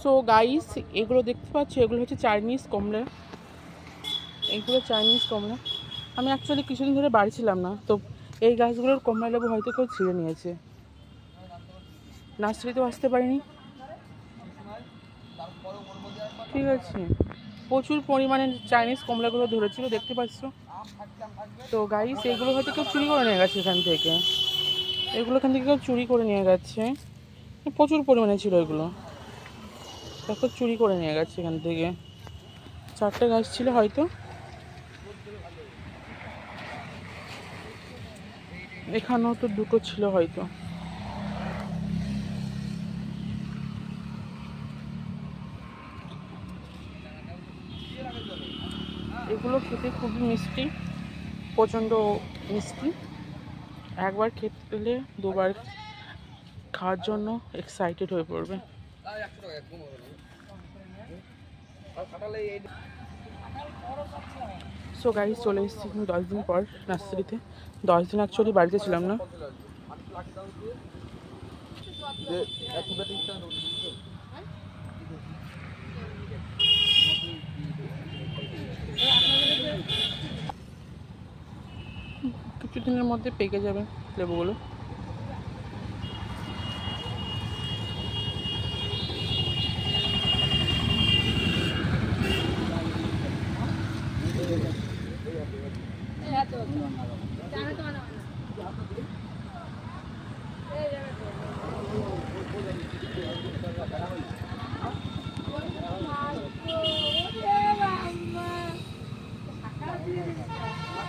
So guys, এগুলো দেখতে পাচ্ছ, এগুলো হচ্ছে চাইনিজ কমলা। এগুলো চাইনিজ কমলা। আমি অ্যাকচুয়ালি কিছুদিন ধরে বাড়ি ছিলাম না, তো এই গাছগুলোর কমলা লেবু হয়তো কেউ ছিঁড়ে নিয়েছে। নার্সারিতেও আসতে পারিনি, ঠিক আছে। প্রচুর পরিমাণে চাইনিজ কমলাগুলো ধরেছিল, দেখতে পাচ্ছ। তো গাইস, এগুলো হয়তো কেউ চুরি করে নিয়ে গেছে এখান থেকে। এগুলো এখান থেকে কেউ চুরি করে নিয়ে গেছে। প্রচুর পরিমাণে ছিল এগুলো, দেখো চুরি করে নিয়ে গেছে এখান থেকে। 4টে গাছ ছিল হয়তো, এখানেও তো 2টো ছিল হয়তো। এগুলো খেতে খুবই মিষ্টি, প্রচণ্ড মিষ্টি। একবার খেতে পেলে দুবার খাওয়ার জন্য এক্সাইটেড হয়ে পড়বে। সো গাইস, চলে এসেছি 10 দিন পর নার্সারিতে। 10 দিন অ্যাকচুয়ালি বাড়িতে ছিলাম না। কিছুদিনের মধ্যে পেকে যাবে লেবুগুলো।